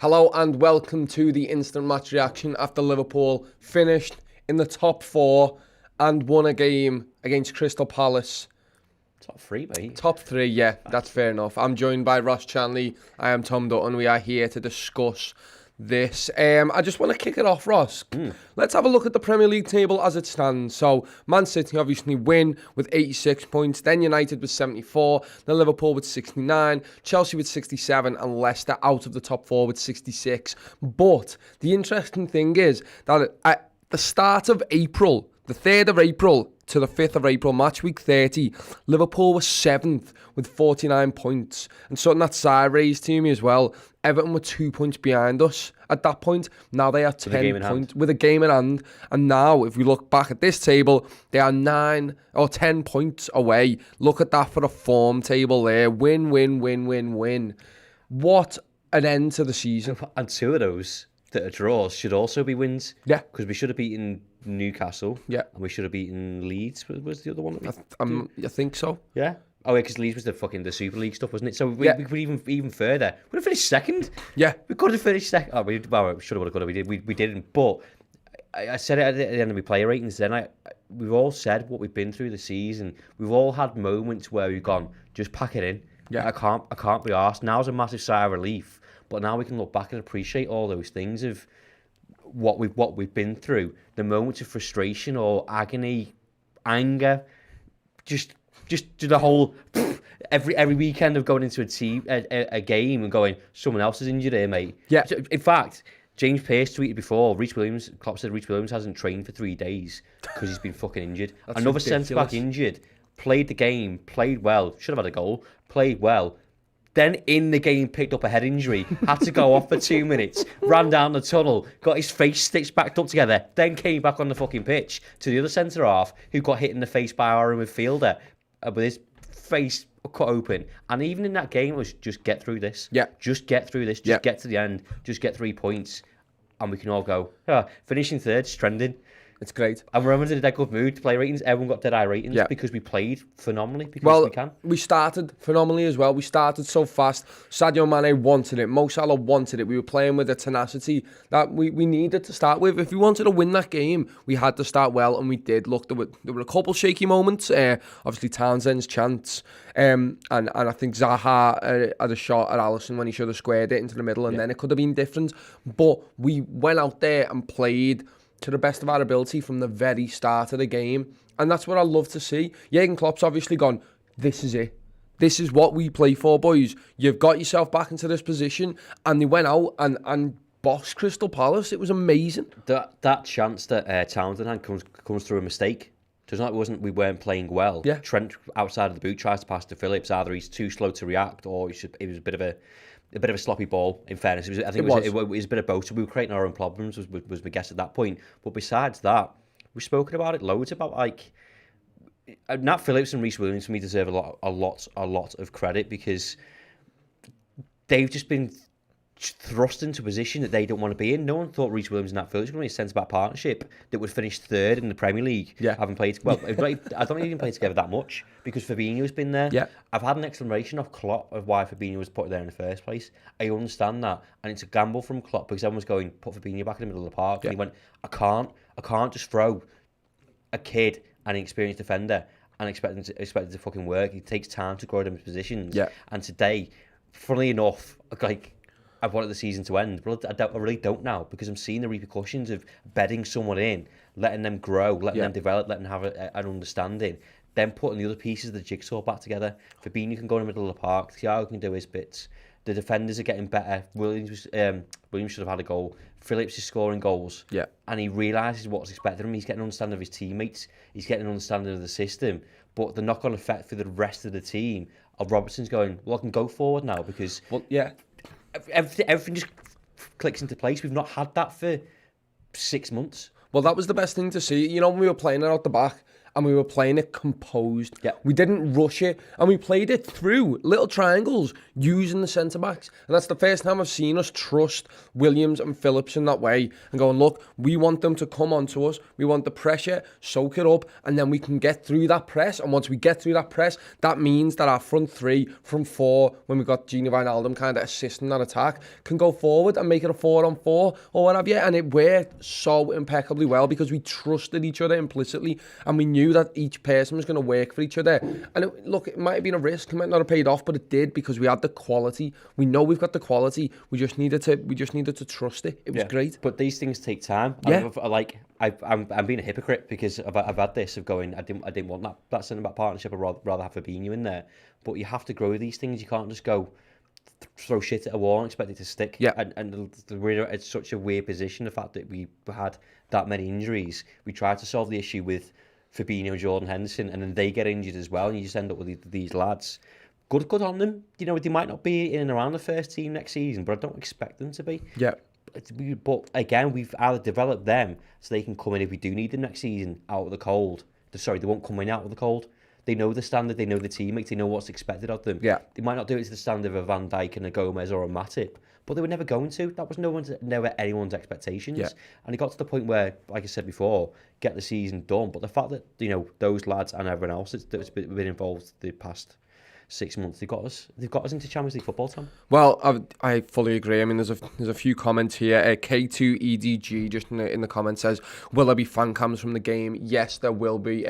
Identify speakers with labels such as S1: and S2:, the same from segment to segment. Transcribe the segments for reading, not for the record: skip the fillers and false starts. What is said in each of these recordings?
S1: Hello and welcome to the instant match reaction after Liverpool finished in the top four and won a game against Crystal Palace.
S2: Top three, mate.
S1: Top three, yeah, that's fair enough. I'm joined by Ross Chanley. I am Tom Dutton. We are here to discuss this. I just want to kick it off, Ross. Let's have a look at the Premier League table as it stands. So, Man City obviously win with 86 points, then United with 74, then Liverpool with 69, Chelsea with 67, and Leicester out of the top four with 66. But the interesting thing is that at the start of April, the 3rd of April to the 5th of April, match week 30, Liverpool was 7th with 49 points. And something that side raised to me as well, Everton were 2 points behind us at that point. Now they are 10 points with a game in hand. And now, if we look back at this table, they are 9 or 10 points away. Look at that for a form table there. Win, win, win, win, win. What an end to the season.
S2: And two of those that are draws should also be wins.
S1: Yeah.
S2: Because we should have beaten Newcastle.
S1: Yeah.
S2: And we should have beaten Leeds. Was the other one?
S1: I think so.
S2: Yeah. Oh, yeah, because Leeds was the Super League stuff, wasn't it? So we could even further. We'd have finished second.
S1: Yeah.
S2: We could have finished second. Oh, we should have, could have. We didn't. But I said it at the end of my player ratings. Then we've all said what we've been through the season. We've all had moments where we've gone, just pack it in.
S1: Yeah.
S2: I can't be arsed. Now's a massive sigh of relief. But now we can look back and appreciate all those things of what we've been through. The moments of frustration or agony, anger, just the whole every weekend of going into a game and going, someone else is injured here, mate.
S1: Yeah.
S2: In fact, James Pearce tweeted before, Klopp said Reece Williams hasn't trained for 3 days because he's been fucking injured. Another centre-back injured, played the game, played well, should have had a goal, played well. Then in the game picked up a head injury, had to go off for 2 minutes, ran down the tunnel, got his face stitched back up together, then came back on the fucking pitch to the other centre-half who got hit in the face by our midfielder with his face cut open. And even in that game, it was just get through this.
S1: Yeah.
S2: Just get through this. Just get to the end. Just get 3 points. And we can all go, finishing third, trending.
S1: It's great.
S2: And we're in a dead good mood to play ratings. Everyone got dead eye ratings because we played phenomenally. Because we can.
S1: We started phenomenally as well. We started so fast. Sadio Mane wanted it. Mo Salah wanted it. We were playing with a tenacity that we needed to start with. If we wanted to win that game, we had to start well, and we did. Look, there were a couple shaky moments. Obviously, Townsend's chance. And I think Zaha had a shot at Alisson when he should have squared it into the middle, and then it could have been different. But we went out there and played to the best of our ability from the very start of the game. And that's what I love to see. Jurgen Klopp's obviously gone, this is it. This is what we play for, boys. You've got yourself back into this position. And they went out and bossed Crystal Palace. It was amazing.
S2: That chance that Townsend had comes through a mistake. It's not we weren't playing well.
S1: Yeah.
S2: Trent outside of the boot tries to pass to Phillips. Either he's too slow to react, or it was a bit of a sloppy ball, in fairness. It was a bit of both. We were creating our own problems, was my guess at that point. But besides that, we've spoken about it loads, about like Nat Phillips and Reece Williams for me deserve a lot of credit, because they've just been thrust into a position that they don't want to be in. No one thought Reece Williams and Nat Phillips were going to be a centre-back partnership that would finish third in the Premier League.
S1: Yeah.
S2: Having played, well, I don't even play together that much, because Fabinho's been there.
S1: Yeah.
S2: I've had an explanation of Klopp of why Fabinho was put there in the first place. I understand that, and it's a gamble from Klopp, because everyone's going, put Fabinho back in the middle of the park, and he went, I can't just throw a kid and an experienced defender and expect it to fucking work. It takes time to grow them in positions.
S1: Yeah.
S2: And today, funnily enough, like, I've wanted the season to end, but I really don't now, because I'm seeing the repercussions of bedding someone in, letting them grow, letting them develop, letting them have an understanding, then putting the other pieces of the jigsaw back together. Fabinho can go in the middle of the park, Thiago can do his bits, the defenders are getting better. Williams should have had a goal. Phillips is scoring goals.
S1: Yeah.
S2: And he realises what's expected of him. He's getting an understanding of his teammates. He's getting an understanding of the system. But the knock-on effect for the rest of the team of Robertson's going, well, I can go forward now, because everything just clicks into place. We've not had that for 6 months.
S1: Well, that was the best thing to see. You know, when we were playing it out the back, and we were playing it composed.
S2: Yeah.
S1: We didn't rush it, and we played it through little triangles using the centre-backs. And that's the first time I've seen us trust Williams and Phillips in that way and going, look, we want them to come onto us. We want the pressure, soak it up, and then we can get through that press. And once we get through that press, that means that our front three from four, when we got Wijnaldum kind of assisting that attack, can go forward and make it a 4-on-4 or whatever. And it worked so impeccably well because we trusted each other implicitly, and we knew that each person was going to work for each other. And it might have been a risk, it might not have paid off, but it did because we had the quality. We know we've got the quality. We just needed to trust it. It was great.
S2: But these things take time.
S1: Yeah.
S2: I'm being a hypocrite because I've had this of going, I didn't want that centre back partnership. I'd rather have Fabinho in there. But you have to grow these things. You can't just go throw shit at a wall and expect it to stick.
S1: Yeah.
S2: And we're at such a weird position. The fact that we had that many injuries, we tried to solve the issue with Fabinho, Jordan Henderson, and then they get injured as well, and you just end up with these lads. Good on them. You know, they might not be in and around the first team next season, but I don't expect them to be.
S1: Yeah.
S2: But again, we've either developed them so they can come in if we do need them next season out of the cold. Sorry, they won't come in out of the cold. They know the standard, they know the teammates, they know what's expected of them.
S1: Yeah.
S2: They might not do it to the standard of a Van Dijk and a Gomez or a Matip, but they were never going to. That was never anyone's expectations.
S1: Yeah.
S2: And it got to the point where, like I said before, get the season done. But the fact that, you know, those lads and everyone else that's been involved the past 6 months, they've got us into Champions League football, Tom.
S1: Well, I fully agree. I mean, there's a few comments here. K2EDG just in the comments says, will there be fan cams from the game? Yes, there will be.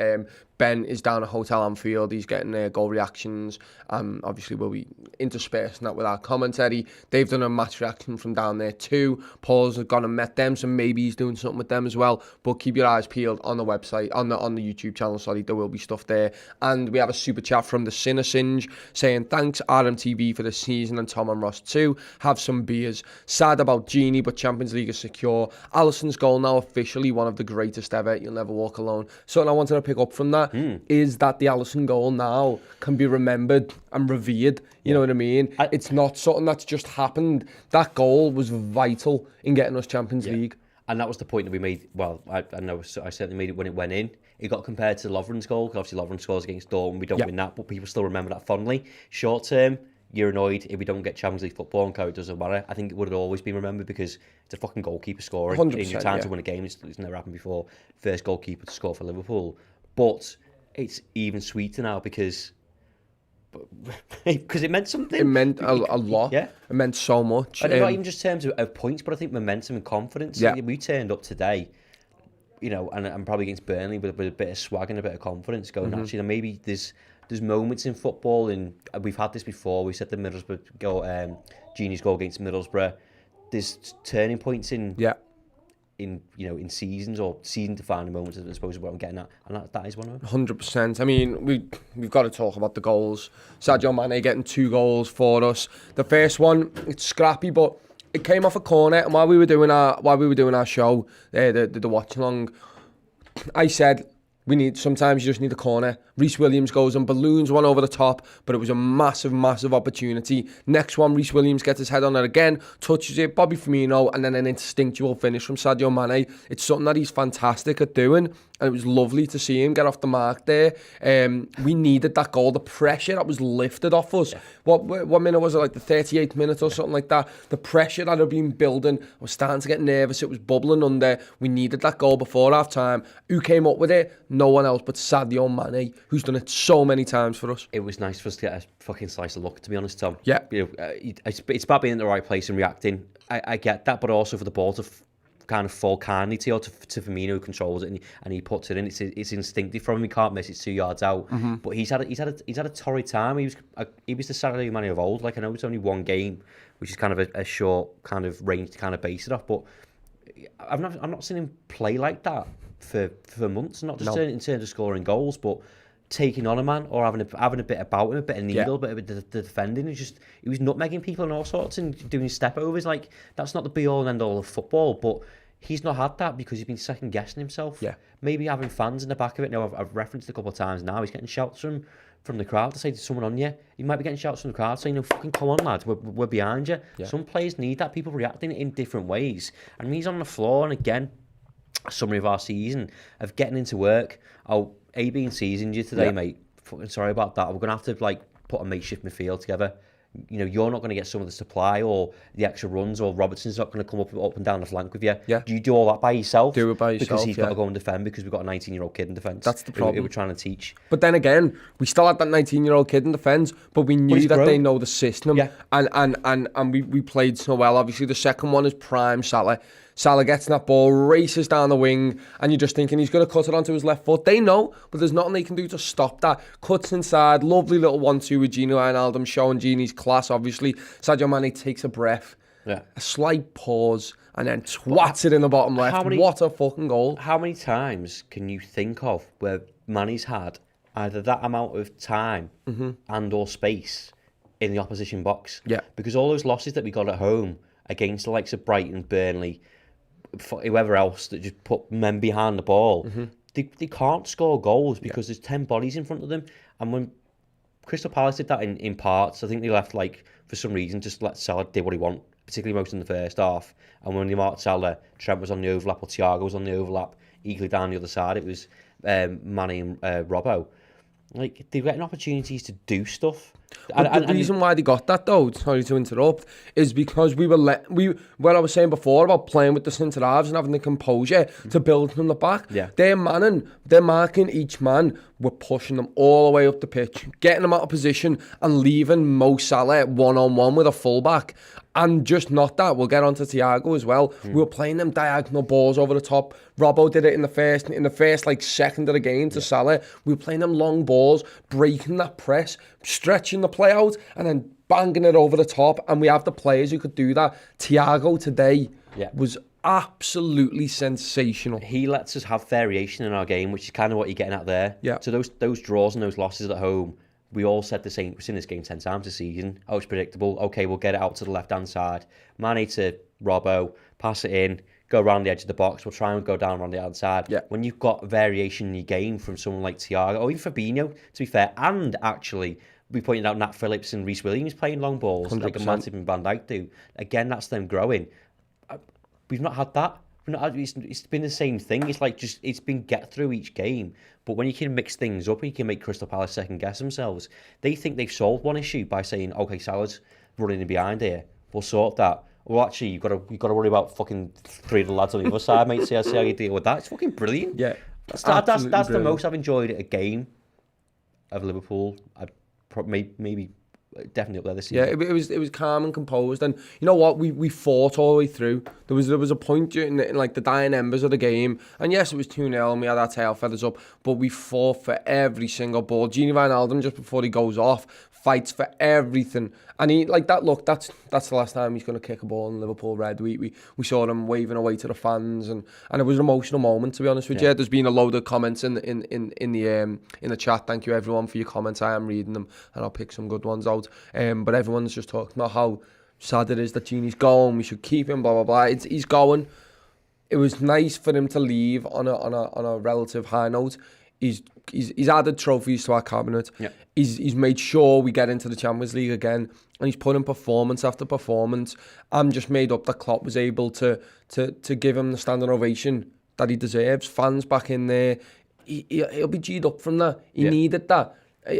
S1: Ben is down at Hotel Anfield. He's getting goal reactions. Obviously, we'll be interspersing that with our commentary. They've done a match reaction from down there too. Paul's gone and met them, so maybe he's doing something with them as well. But keep your eyes peeled on the website, on the YouTube channel. Sorry, there will be stuff there. And we have a super chat from the Sinner Singe saying, thanks RMTV for the season and Tom and Ross too. Have some beers. Sad about Genie, but Champions League is secure. Alisson's goal now officially one of the greatest ever. You'll never walk alone. Something I wanted to pick up from that is that the Alisson goal now can be remembered and revered. You know what I mean? It's not something that's just happened. That goal was vital in getting us Champions League.
S2: And that was the point that we made. Well, I know I certainly made it when it went in. It got compared to Lovren's goal, because obviously Lovren scores against Dortmund. We don't win that, but people still remember that fondly. Short term, you're annoyed if we don't get Champions League football and it doesn't matter. I think it would have always been remembered because it's a fucking goalkeeper scoring.
S1: 100%,
S2: in your time to win a game. It's never happened before. First goalkeeper to score for Liverpool. But it's even sweeter now because it meant something.
S1: It meant a lot.
S2: Yeah.
S1: It meant so much.
S2: And not even just terms of points, but I think momentum and confidence.
S1: Yeah.
S2: We turned up today, you know, and probably against Burnley with a bit of swag and a bit of confidence going, actually, maybe there's moments in football, and we've had this before. We said the Middlesbrough goal, Genie's goal against Middlesbrough. There's turning points in in seasons or season-defining moments, I suppose is what I'm getting at, and that is one of them.
S1: 100%. I mean, we've got to talk about the goals. Sadio Mane getting 2 goals for us. The first one, it's scrappy, but it came off a corner, and while we were doing our show, the watch along, I said, sometimes you just need a corner. Reece Williams goes and balloons one over the top, but it was a massive, massive opportunity. Next one, Reece Williams gets his head on it again, touches it, Bobby Firmino, and then an instinctual finish from Sadio Mane. It's something that he's fantastic at doing, and it was lovely to see him get off the mark there. We needed that goal. The pressure that was lifted off us. Yeah. What minute was it, like the 38th minute or something like that? The pressure that had been building, I was starting to get nervous. It was bubbling under. We needed that goal before half-time. Who came up with it? No one else but Sadio Mane, who's done it so many times for us.
S2: It was nice for us to get a fucking slice of luck, to be honest, Tom.
S1: Yeah.
S2: You know, it's about being in the right place and reacting. I get that, but also for the ball to kind of fall kindly to Firmino, who controls it and he puts it in. It's instinctive from him. He can't miss. It's 2 yards out. Mm-hmm. But he's had a torrid time. He was the Sadio Mane of old. Like, I know it's only one game, which is kind of a short kind of range to kind of base it off. But I've not seen him play like that for months. Not just in terms of scoring goals, but taking on a man or having a bit about him, a bit of needle, a bit of the defending. He was nutmegging people and all sorts and doing step overs. Like, that's not the be all and end all of football, but he's not had that because he's been second guessing himself. Yeah. Maybe having fans in the back of it. Now, I've referenced it a couple of times now. He's getting shouts from the crowd to say to someone on you. He might be getting shouts from the crowd saying, fucking come on, lads, we're behind you. Yeah. Some players need that, people reacting in different ways. And he's on the floor, and again, a summary of our season, of getting into work. A, B and C's injured today,
S1: Yeah.
S2: mate. Fucking sorry about that. We're going to have to, like, put a makeshift midfield together. You know, you're not going to get some of the supply or the extra runs, or Robertson's not going to come up and down the flank with you.
S1: Yeah.
S2: Do you do all that by yourself?
S1: Do it by
S2: Because
S1: yourself,
S2: he's
S1: yeah.
S2: got to go and defend because we've got a 19-year-old kid in defence.
S1: That's the problem.
S2: Who we're trying to teach.
S1: But then again, we still had that 19-year-old kid in defence, but we knew that they know the system.
S2: Yeah.
S1: And we played so well. Obviously, the second one is prime Salah. Salah gets that ball, races down the wing, and you're just thinking he's going to cut it onto his left foot. They know, but there's nothing they can do to stop that. Cuts inside, lovely little 1-2 with Gini Wijnaldum, showing Gini's class, obviously. Sadio Mane takes a breath, a slight pause, and then twats it in the bottom left. What a fucking goal.
S2: How many times can you think of where Mane's had either that amount of time and or space in the opposition box?
S1: Yeah.
S2: Because all those losses that we got at home against the likes of Brighton, Burnley, whoever else that just put men behind the ball, they can't score goals because there's 10 bodies in front of them. And when Crystal Palace did that in parts, I think they left, like, for some reason, just let Salah do what he want, particularly most in the first half. And when they marked Salah, Trent was on the overlap or Thiago was on the overlap, equally down the other side, it was Mane and Robbo. Like, they're getting opportunities to do stuff.
S1: But the reason why they got that, though, sorry to interrupt, is because we were what I was saying before about playing with the centre halves and having the composure to build from the back.
S2: Yeah.
S1: They're marking each man. We're pushing them all the way up the pitch, getting them out of position and leaving Mo Salah one-on-one with a fullback. And just not that, we'll get onto Thiago as well. We were playing them diagonal balls over the top. Robbo did it in the first like second of the game to Salah. We were playing them long balls, breaking that press, stretching the play out, and then banging it over the top. And we have the players who could do that. Thiago today was absolutely sensational.
S2: He lets us have variation in our game, which is kind of what you're getting at there.
S1: Yeah.
S2: So those draws and those losses at home, we all said the same. We've seen this game 10 times this season. Oh, it's predictable. Okay, we'll get it out to the left-hand side. Mane to Robbo, pass it in, go around the edge of the box. We'll try and go down around the outside.
S1: Yeah.
S2: When you've got variation in your game from someone like Thiago, or even Fabinho, to be fair, and actually, we pointed out Nat Phillips and Reece Williams playing long balls,
S1: 100%.
S2: like a Matip and Van Dijk do. Again, that's them growing. We've not had that. It's been the same thing. It's like it's been get through each game. But when you can mix things up and you can make Crystal Palace second guess themselves, they think they've solved one issue by saying, okay, Salah's running in behind here. We'll sort that. Well, actually, you've got to worry about fucking 3 of the lads on the other side, mate. See how you deal with that. It's fucking brilliant.
S1: Yeah,
S2: that's the most I've enjoyed at a game of Liverpool. I'd maybe definitely up there this season.
S1: Yeah, it was calm and composed, and you know what? We fought all the way through. There was a point in like the dying embers of the game, and yes, it was 2-0, and we had our tail feathers up, but we fought for every single ball. Gini Wijnaldum, just before he goes off, fights for everything, and he like that. Look, that's the last time he's going to kick a ball in Liverpool red. We saw him waving away to the fans, and it was an emotional moment, to be honest with you. There's been a load of comments in the chat. Thank you everyone for your comments. I am reading them, and I'll pick some good ones out. But everyone's just talking about how sad it is that Gini's going. We should keep him. Blah blah blah. He's going. It was nice for him to leave on a relative high note. He's added trophies to our cabinet.
S2: Yeah.
S1: He's made sure we get into the Champions League again, and he's put in performance after performance. I'm just made up that Klopp was able to give him the standing ovation that he deserves. Fans back in there, he'll be G'd up from that. He needed that.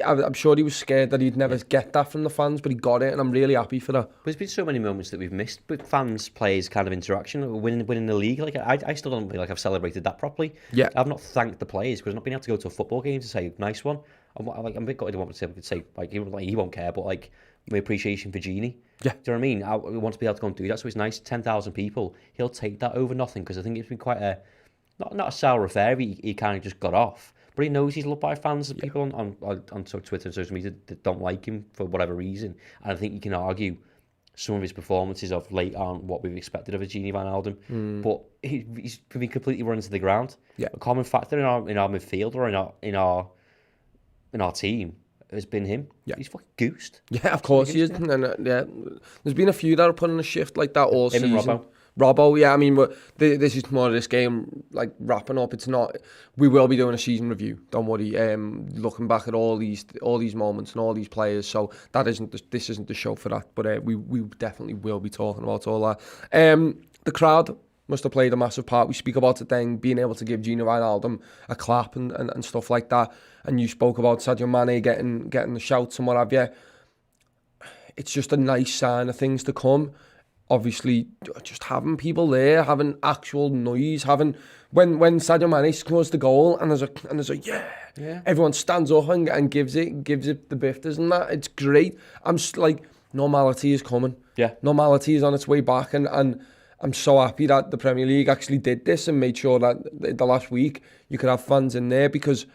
S1: I'm sure he was scared that he'd never get that from the fans, but he got it, and I'm really happy for that.
S2: But there's been so many moments that we've missed with fans, players, kind of interaction, winning the league. Like I still don't feel like I've celebrated that properly.
S1: Yeah,
S2: I've not thanked the players because I've not been able to go to a football game to say nice one. I'm a bit gutted. I want to say like he won't care, but like my appreciation for Gini.
S1: Yeah,
S2: do you know what I mean? I want to be able to go and do that. So it's nice. 10,000 people. He'll take that over nothing because I think it's been quite a not a sour affair. He kind of just got off. But he knows he's loved by fans and people on Twitter and social media that don't like him for whatever reason. And I think you can argue some of his performances of late aren't what we've expected of a Gini Wijnaldum. But he's been completely run into the ground.
S1: Yeah.
S2: A common factor in our midfield or in our team has been him.
S1: Yeah.
S2: He's fucking goosed.
S1: Yeah, of course he is. And there's been a few that are putting a shift like that all
S2: Him
S1: season.
S2: And
S1: Robbo, yeah, I mean, this is more of this game, like, wrapping up. It's not, we will be doing a season review, don't worry, looking back at all these moments and all these players, so this isn't the show for that, but we definitely will be talking about all that. The crowd played a massive part. We speak about it then, being able to give Gino Wijnaldum a clap and stuff like that. And you spoke about Sadio Mane getting the shouts and what have you. It's just a nice sign of things to come. Obviously, just having people there, having actual noise, having when Sadio Mane scores the goal and there's a yeah, everyone stands up and gives it the bifters and that. It's great. I'm just like, normality is coming.
S2: Yeah,
S1: normality is on its way back, and I'm so happy that the Premier League actually did this and made sure that the last week you could have fans in there, because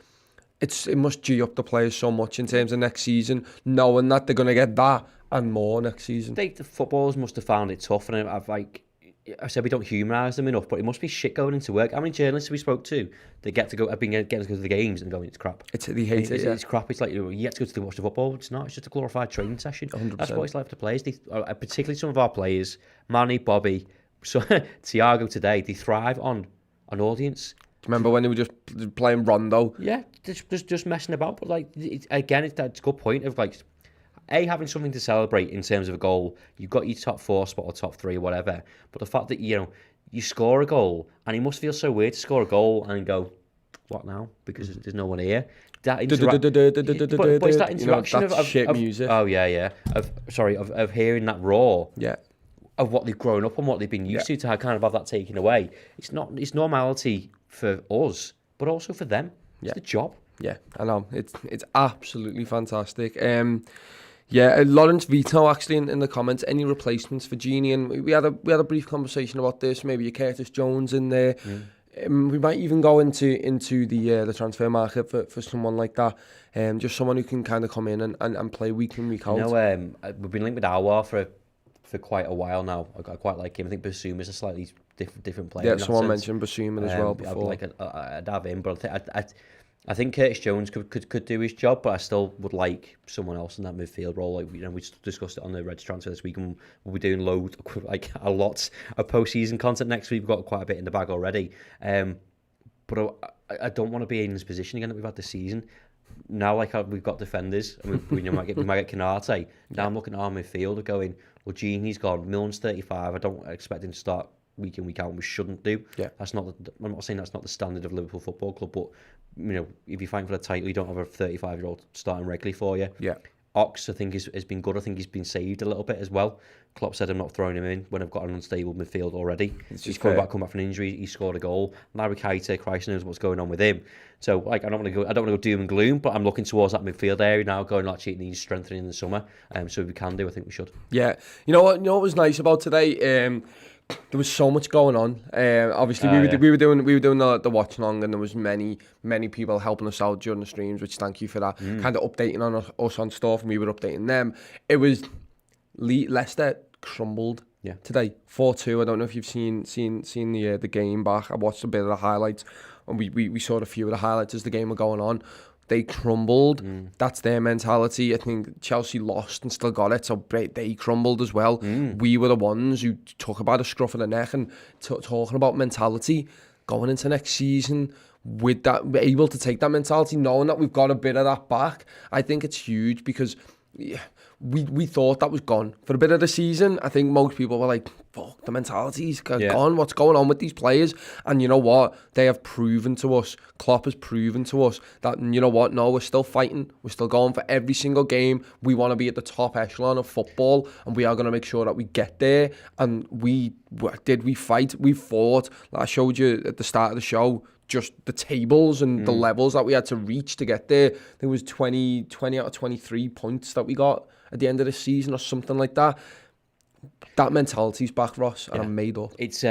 S1: it must G up the players so much in terms of next season, knowing that they're going to get that and more next season.
S2: The footballers must have found it tough, and I said we don't humanise them enough, but it must be shit going into work. How many journalists we spoke to? They get to go. I've been getting to go to the games and going, it's crap.
S1: They hate it.
S2: It's crap. It's like you get to go to watch the football. It's not. It's just a glorified training session.
S1: 100%.
S2: That's what it's like for the players. Particularly some of our players, Mane, Bobby, Thiago today. They thrive on an audience.
S1: Remember when they were just playing Rondo?
S2: Yeah, just messing about. But like again, that's a good point of like, having something to celebrate in terms of a goal. You've got your top 4 spot or top 3 or whatever. But the fact that, you score a goal, and it must feel so weird to score a goal and go, what now? Because there's no one here. But it's that interaction
S1: of shit music.
S2: Oh yeah. Of hearing that roar.
S1: Yeah.
S2: Of what they've grown up and what they've been used to kind of have that taken away. It's normality for us, but also for them. It's the job.
S1: Yeah, I know. It's absolutely fantastic. Lawrence Vito actually in the comments, any replacements for Genie? And we had a brief conversation about this. Maybe a Curtis Jones in there. We might even go into the transfer market for someone like that. Just someone who can kind of come in and play week in, week out.
S2: We've been linked with Alwar for quite a while now. I quite like him. I think Bassuma's a slightly different player.
S1: Yeah, someone mentioned Basuma as well before.
S2: I'd have him, but I think Curtis Jones could do his job, but I still would like someone else in that midfield role. Like we discussed it on the Reds transfer this week, and we'll be doing a lot of post-season content next week. We've got quite a bit in the bag already. But I don't want to be in this position again that we've had this season. Now, we've got defenders, and we might get Canate. Now I'm looking at our midfield and going, well, Genie's gone. Milne's 35. I don't expect him to start week in, week out, and we shouldn't do.
S1: Yeah.
S2: I'm not saying that's not the standard of Liverpool Football Club, but if you're fighting for the title, you don't have a 35-year-old starting regularly for you.
S1: Yeah.
S2: Ox, I think, has been good. I think he's been saved a little bit as well. Klopp said I'm not throwing him in when I've got an unstable midfield already. He's come back from an injury. He scored a goal. Larry Keita, Christ knows what's going on with him. So I don't want to go doom and gloom, but I'm looking towards that midfield area now, going actually it needs strengthening in the summer. So if we can do, I think we should.
S1: Yeah. You know what was nice about today? There was so much going on. Obviously, we were doing the watch along, and there was many people helping us out during the streams, which thank you for that. Kind of updating on us on stuff, and we were updating them. It was Leicester crumbled today, 4-2. I don't know if you've seen the game back. I watched a bit of the highlights, and we saw a few of the highlights as the game were going on. They crumbled. That's their mentality. I think Chelsea lost and still got it, so they crumbled as well. We were the ones who talk about a scruff of the neck and talking about mentality going into next season with that, we're able to take that mentality, knowing that we've got a bit of that back. I think it's huge because we thought that was gone for a bit of the season. I think most people were like, fuck, the mentality's gone. What's going on with these players? And you know what? They have proven to us, Klopp has proven to us that, you know what? No, we're still fighting. We're still going for every single game. We want to be at the top echelon of football, and we are going to make sure that we get there. And we fight. We fought. Like I showed you at the start of the show, just the tables and the levels that we had to reach to get there. There was 20 out of 23 points that we got at the end of the season or something like that. That mentality's back, Ross, and I'm made up.
S2: It's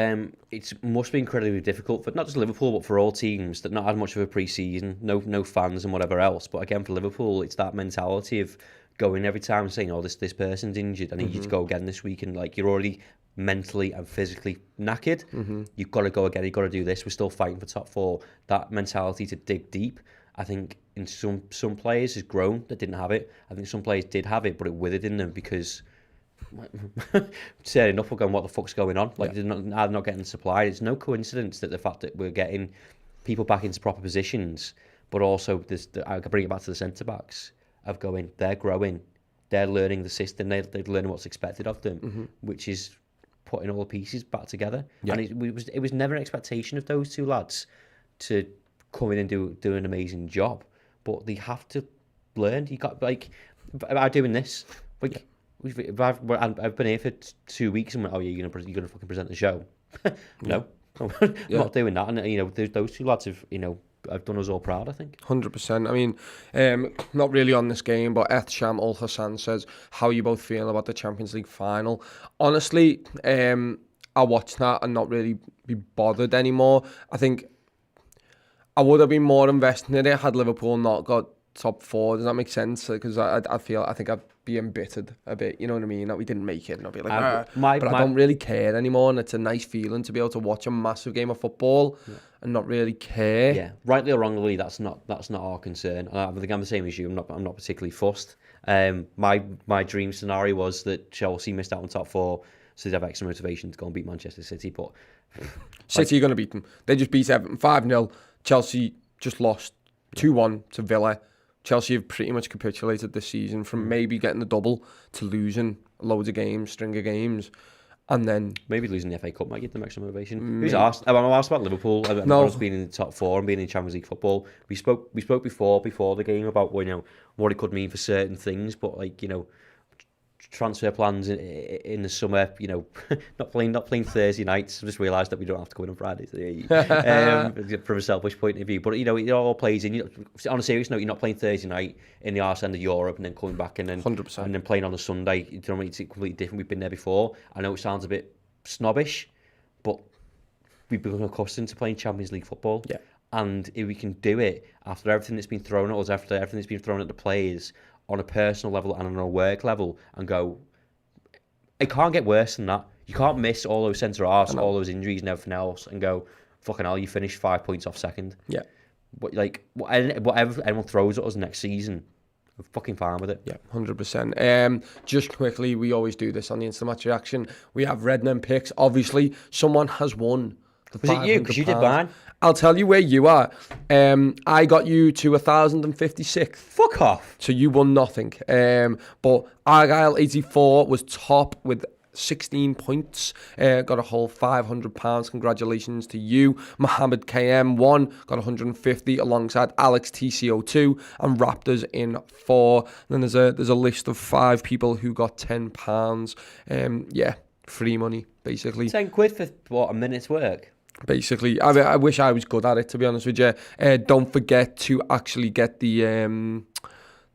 S2: must be incredibly difficult for not just Liverpool, but for all teams that not had much of a pre-season, no fans and whatever else. But again, for Liverpool, it's that mentality of going every time saying, "Oh, this person's injured. I need you to go again this week," and like you're already mentally and physically knackered. You've got to go again. You've got to do this. We're still fighting for top 4. That mentality to dig deep, I think, in some players has grown that didn't have it. I think some players did have it, but it withered in them because. Saying enough, we're going, what the fuck's going on? Like, they're not getting supplied. It's no coincidence that the fact that we're getting people back into proper positions, but also I can bring it back to the centre backs of going, they're growing, they're learning the system, they're learning what's expected of them, which is putting all the pieces back together.
S1: Yeah.
S2: And it was never an expectation of those two lads to come in and do an amazing job, but they have to learn. You got like by doing this, like I've been here for 2 weeks and went, oh yeah, you're gonna fucking present the show. No, I'm not doing that. And you know, those two lads have done us all proud, I think.
S1: 100%. I mean, not really on this game, but Ethsham Ul Hassan says, how are you both feeling about the Champions League final? Honestly, I watched that and not really be bothered anymore. I think I would have been more invested in it had Liverpool not got top 4. Does that make sense? Because I think I'd be embittered a bit, you know what I mean? That we didn't make it, and I'd be like, I don't really care anymore, and it's a nice feeling to be able to watch a massive game of football and not really care.
S2: Yeah, rightly or wrongly, that's not our concern. I think I'm the same as you. I'm not particularly fussed. My dream scenario was that Chelsea missed out on top 4, so they'd have extra motivation to go and beat Manchester City. But
S1: City are going to beat them. They just beat Everton 5-0. Chelsea just lost 2-1 to Villa. Chelsea have pretty much capitulated this season from maybe getting the double to losing loads of games, string of games, and then
S2: maybe losing the FA Cup might give them extra motivation. Who's asked? I'm asked about Liverpool. Everyone's been in the top 4 and being in Champions League football. We spoke before the game about what it could mean for certain things, but transfer plans in the summer, not playing Thursday nights. I just realised that we don't have to go in on Friday from a selfish point of view. But it all plays in. On a serious note, you're not playing Thursday night in the arse end of Europe and then coming back and then
S1: 100%.
S2: and then playing on a Sunday. You know what I mean? It's completely different. We've been there before. I know it sounds a bit snobbish, but we've become accustomed to playing Champions League football.
S1: Yeah.
S2: And if we can do it after everything that's been thrown at us, after everything that's been thrown at the players, on a personal level and on a work level, and go, it can't get worse than that. You can't miss all those centre halves, all those injuries and everything else, and go, fucking hell, you finished 5 points off second.
S1: Yeah.
S2: But whatever anyone throws at us next season, I'm fucking fine with it.
S1: Yeah, 100%. Just quickly, we always do this on the Instant Match Reaction. We have Redmen picks. Obviously, someone has won.
S2: Was it you? Because you did mine.
S1: I'll tell you where you are. I got you to 1,056.
S2: Fuck off.
S1: So you won nothing. But Argyle 84 was top with 16 points. Got a whole £500. Congratulations to you. Mohammed KM 1 got 150 alongside Alex TCO2 and Raptors in 4. And then there's a list of 5 people who got £10. Yeah, free money basically.
S2: £10 for a minute's work.
S1: Basically, I wish I was good at it, to be honest with you. Don't forget to actually get the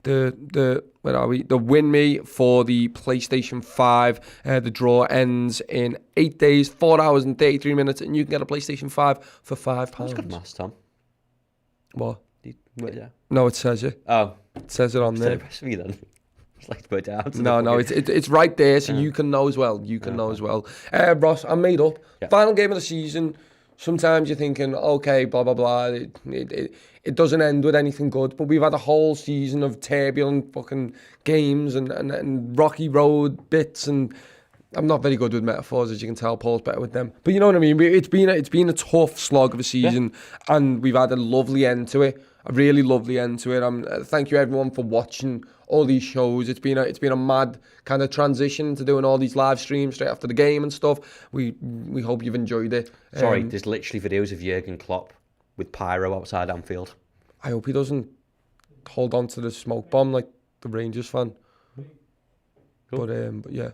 S1: where are we? The win me for the PlayStation 5. The draw ends in 8 days, 4 hours and 33 minutes, and you can get a PlayStation 5 for £5.
S2: That's good maths, Tom.
S1: What?
S2: Yeah.
S1: No, it says it.
S2: Oh,
S1: it says it on there.
S2: Impress me then. It's like to put it down.
S1: No, it's right there, so you can know as well. You can know as well. Ross, I'm made up. Yeah. Final game of the season. Sometimes you're thinking, okay, blah, blah, blah. It doesn't end with anything good. But we've had a whole season of turbulent fucking games and rocky road bits. And I'm not very good with metaphors, as you can tell. Paul's better with them. But you know what I mean? It's been a tough slog of a season. Yeah. And we've had a lovely end to it. A really lovely end to it. Thank you, everyone, for watching all these shows. It's been a mad kind of transition to doing all these live streams straight after the game and stuff. We hope you've enjoyed it.
S2: Sorry, there's literally videos of Jurgen Klopp with pyro outside Anfield.
S1: I hope he doesn't hold on to the smoke bomb like the Rangers fan. Cool. But yeah.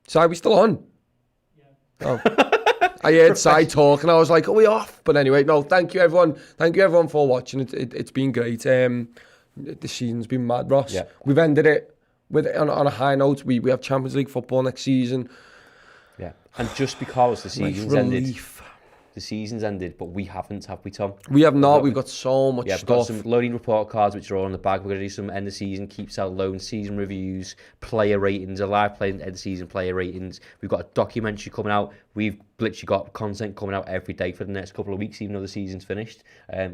S1: So are we still on? Yeah. Oh. I heard Sai talk and I was like, are we off? But anyway, no, thank you everyone. Thank you everyone for watching. It's been great. The season's been mad, Ross. Yeah. We've ended it on a high note. We have Champions League football next season.
S2: Yeah. And just because the season's ended, but we haven't, have we, Tom?
S1: We have not. We've got so much stuff.
S2: We've got some loading report cards which are all in the bag. We're going to do some end of season, keeps out loan, season reviews, player ratings, a live play end of season player ratings. We've got a documentary coming out We've literally got content coming out every day for the next couple of weeks, even though the season's finished.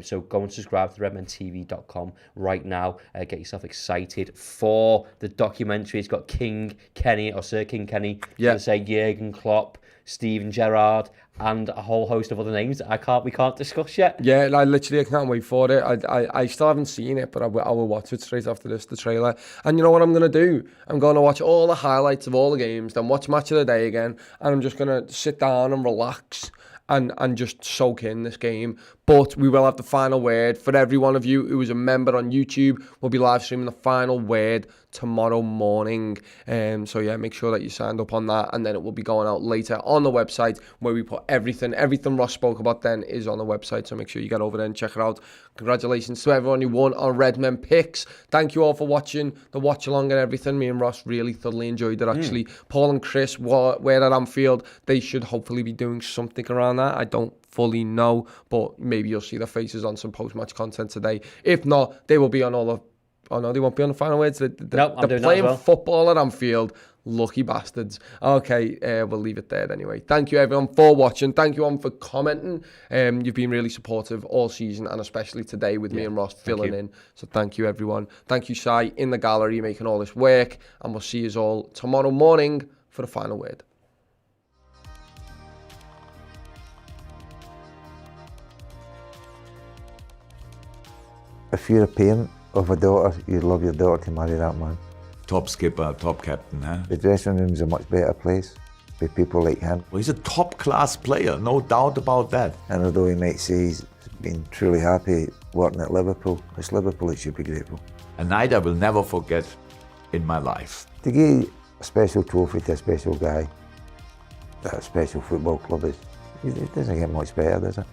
S2: So go and subscribe to redmentv.com right now. Get yourself excited for the documentary. It's got King Kenny, or Sir King Kenny, to say Jurgen Klopp, Steven Gerrard, and a whole host of other names that we can't discuss yet.
S1: Yeah, I can't wait for it. I still haven't seen it, but I will watch it straight after this, the trailer. And you know what I'm going to do? I'm going to watch all the highlights of all the games, then watch Match of the Day again, and I'm just going to sit down and relax and just soak in this game. But we will have the final word for every one of you who is a member on YouTube. We'll be live streaming the final word tomorrow morning. So yeah, make sure that you signed up on that, and then it will be going out later on the website where we put everything Ross spoke about then is on the website. So make sure you get over there and check it out. Congratulations to everyone who won on Redmen picks. Thank you all for watching the watch along and everything. Me and Ross really thoroughly enjoyed it actually. Paul and Chris were at Anfield. They should hopefully be doing something around that. I don't fully know, but maybe you'll see their faces on some post-match content today. If not, they will be on all the... Oh no, they won't be on the final words. They're playing football at Anfield. Lucky bastards. Okay, we'll leave it there anyway. Thank you everyone for watching. Thank you everyone for commenting. You've been really supportive all season, and especially today with me and Ross filling in. So thank you everyone. Thank you, Sai, in the gallery, making all this work. And we'll see you all tomorrow morning for the final word.
S3: If you're a parent of a daughter, you'd love your daughter to marry that man.
S4: Top skipper, top captain, huh?
S3: The dressing room's a much better place with people like him.
S4: Well, he's a top-class player, no doubt about that.
S3: And although he might say he's been truly happy working at Liverpool, it's Liverpool that should be grateful.
S4: A night I will never forget in my life.
S3: To give a special trophy to a special guy at a special football club, it doesn't get much better, does it?